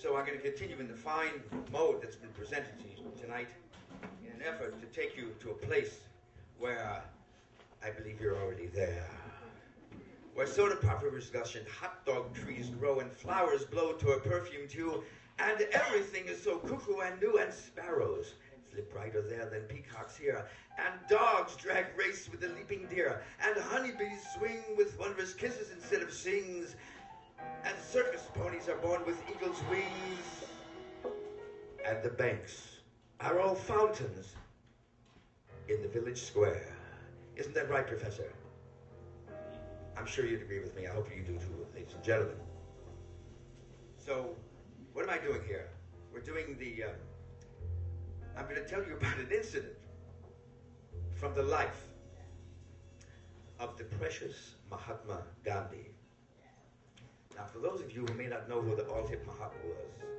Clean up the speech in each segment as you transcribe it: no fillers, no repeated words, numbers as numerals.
So I'm going to continue in the fine mode that's been presented to you tonight in an effort to take you to a place where I believe you're already there. Where soda pop rivers gush and hot dog trees grow and flowers blow to a perfumed hue, and everything is so cuckoo and new, and sparrows flip brighter there than peacocks here, and dogs drag race with the leaping deer, and honeybees swing with wondrous kisses instead of stings, and circus ponies are born with eagle's wings, and the banks are all fountains in the village square. Isn't that right, Professor? I'm sure you'd agree with me. I hope you do too, ladies and gentlemen. So, what am I doing here? We're doing the, I'm going to tell you about an incident from the life of the precious Mahatma Gandhi. Now, for those of you who may not know who the all-hip Mahatma was,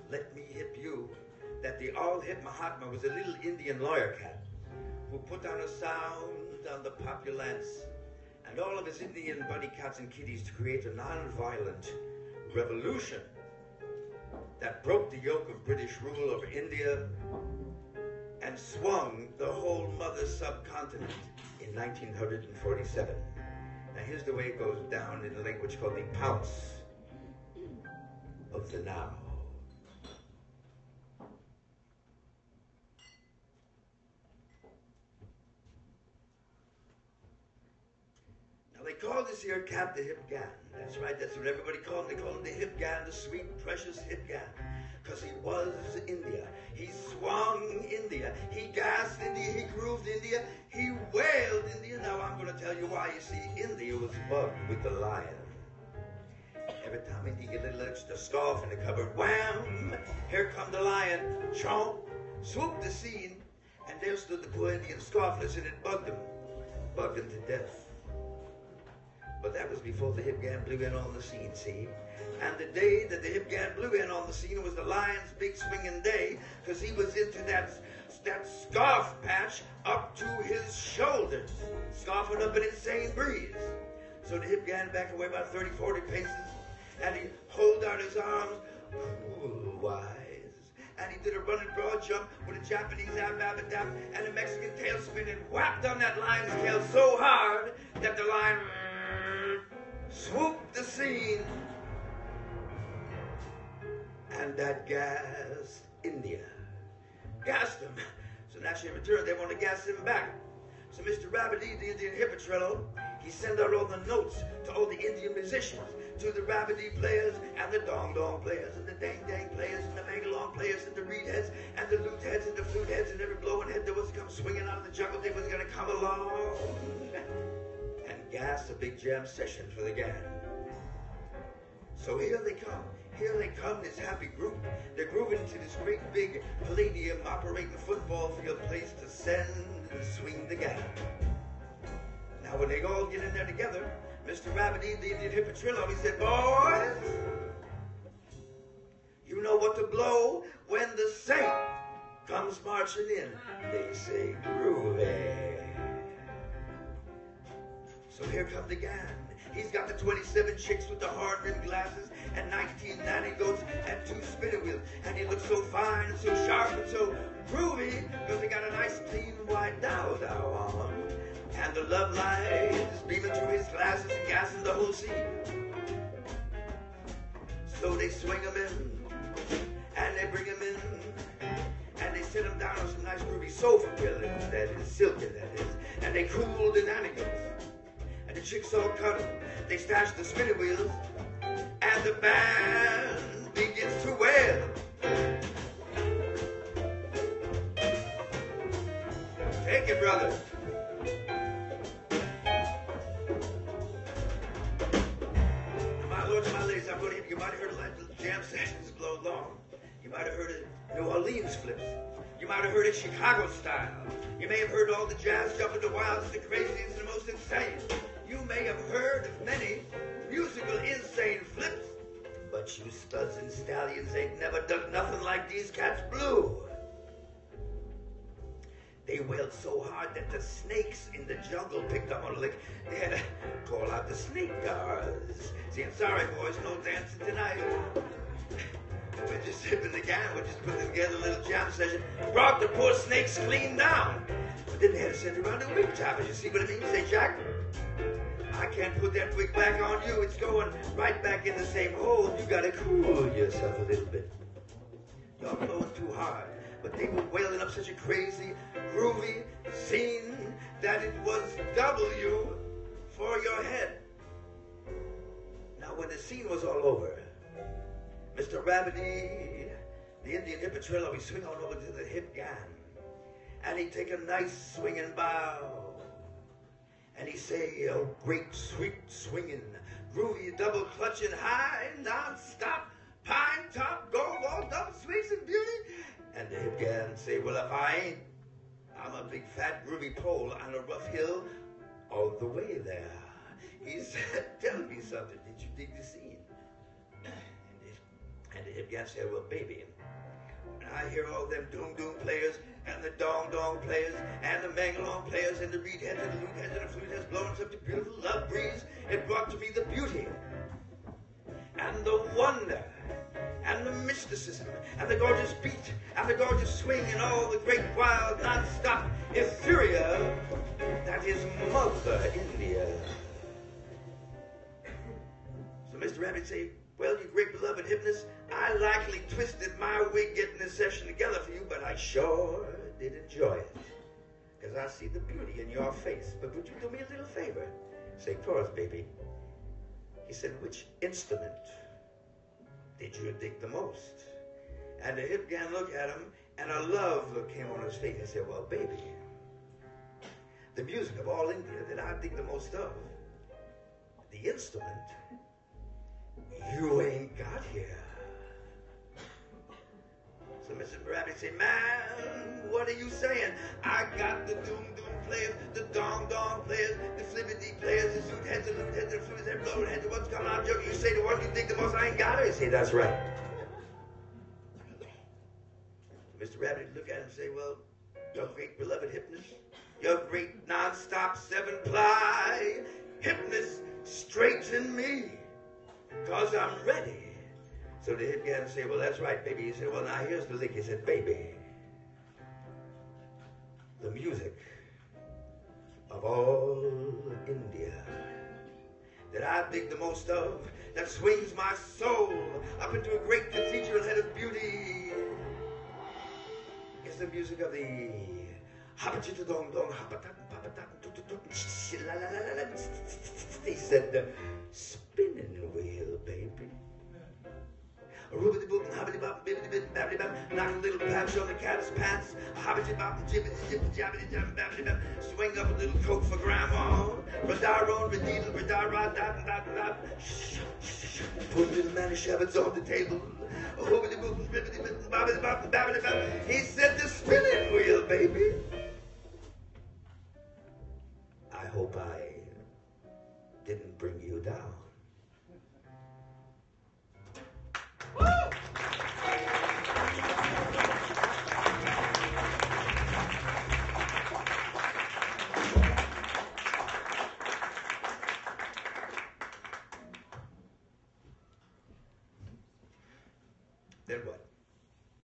let me hip you that the all-hip Mahatma was a little Indian lawyer cat who put down a sound on the populace and all of his Indian buddy cats and kitties to create a non-violent revolution that broke the yoke of British rule over India and swung the whole mother subcontinent in 1947. Now here's the way it goes down in a language called the pounce of the now. Now they call this here cat the hip GAHN. That's right, that's what everybody called him. They called him the hip GAHN, the sweet, precious hip GAHN. Because he was India. He swung India. He gassed India. He grooved India. He wailed India. Now I'm going to tell you why. You see, India was bugged with the lion. Every time India get a little extra scarf in the cupboard, wham! Here come the lion. Chomp! Swooped the scene. And there stood the poor Indian scarfless, and it bugged him. Bugged him to death. But that was before the hip GAHN blew in on the scene, see? And the day that the hip GAHN blew in on the scene was the lion's big swinging day, because he was into that scarf patch up to his shoulders, scarfing up an insane breeze. So the hip GAHN backed away about 30, 40 paces, and he pulled out his arms, pool-wise, and he did a running broad jump with a Japanese ab-ab-a-dap and a Mexican tailspin and whacked on that lion's tail so hard that the lion swooped the scene, and that gassed India. Gassed him. So naturally in return, they want to gas him back. So Mr. Rabbity, the Indian hippotrello, he sent out all the notes to all the Indian musicians, to the Rabbity players, and the dong-dong players, and the dang-dang players, and the megalong players, and the reed heads, and the lute heads, and the flute heads, and every blowing head that was to come swinging out of the jungle, they was going to come along and gas a big jam session for the GAHN. So here they come. Here they come, this happy group. They're grooving into this great big palladium operating football field place to send and swing the GAHN. Now when they all get in there together, Mr. Rabbity, the Indian hippotrillo, he said, boys, you know what to blow when the saint comes marching in. They say groovy. So here come the GAHN. He's got the 27 chicks with the hard-rimmed glasses and 19 nanny goats and 2 spinning wheels. And he looks so fine and so sharp and so groovy because he got a nice clean white dow-dow on. And the love light is beaming through his glasses and gassing the whole scene. So they swing him in and they bring him in and they sit him down on some nice groovy sofa pillows, that is, silky that is, and they cool the nanny goats. And the chicks all cuddle. They stash the spinning wheels, and the band begins to wail. Take it, brother. My lords and my ladies, I'm going to hit you. You might have heard of the jam sessions blow long. You might have heard of New Orleans flips. You might have heard it Chicago style. You may have heard all the jazz jumping, the wildest, the craziest, the most insane. You may have heard of many musical insane flips, but you studs and stallions ain't never done nothing like these cats blew. They wailed so hard that the snakes in the jungle picked up on a lick. They had to call out the snake guards. See, I'm sorry, boys, no dancing tonight. We're just sipping the can, we're just putting together a little jam session. Brought the poor snakes clean down. But then they had to send around the wig toppers. You see what I mean? Say, Jack, I can't put that wig back on you. It's going right back in the same hole. You gotta cool yourself a little bit. Y'all blowing too hard. But they were wailing up such a crazy, groovy scene that it was W for your head. Now, when the scene was all over, Mr. Rabbity, the Indian hippotriller, we swing on over to the hip GAHN. And he'd take a nice swinging bow. And he'd say, oh, great, sweet, swinging, groovy, double clutching, high, non-stop, pine top, gold, all double swings and beauty. And the hip GAHN say, well, if I ain't, I'm a big, fat, groovy pole on a rough hill all the way there. He said, tell me something, did you dig the scene? And the hip GAHN said, well, baby, when I hear all them doom-doom players and the dong-dong players and the mangalong players and the reed heads and the lute heads and the flute heads blowing such a beautiful love breeze, it brought to me the beauty and the wonder and the mysticism and the gorgeous beat and the gorgeous swing and all the great wild non-stop euphoria that is Mother India. So Mr. Rabbit say, well, you great beloved hypnotist, I likely twisted my wig getting this session together for you, but I sure did enjoy it. Because I see the beauty in your face. But would you do me a little favor? Say, chorus, baby. He said, which instrument did you dig the most? And the hip GAHN looked at him, and a love look came on his face. He said, well, baby, the music of all India that I dig the most of, the instrument you ain't got here. So Mr. Rabbit said, man, what are you saying? I got the doom-doom players, the dong-dong players, the flippity players, the suit heads, and the heads, and the flute heads, blowing heads, and what's coming out joking. You say the one you think the most, I ain't got it. He say, that's right. So Mr. Rabbit look at him and say, well, your great beloved hypnotist, your great non-stop 7-ply hypnotist, straighten me, because I'm ready. So the hip GAHN say, well, that's right, baby. He said, well, now here's the lick. He said, baby, the music of all India that I dig the most of, that swings my soul up into a great cathedral head of beauty, is the music of the he said, the spinning wheel, baby. Roobity-boop, hobbity-bop, bibbity-bip, babbity-bop, knock a little patch on the cat's pants, hobbity-bop, jibbity-jib, jabbity-jab, babbity-bop, swing up a little coat for grandma, radaron, radiddle, radar-rad-dot-dot-dot, put little manish shabbats on the table, hoobity-boop, bibbity-bip, bobbity-bop, babbity-bop. He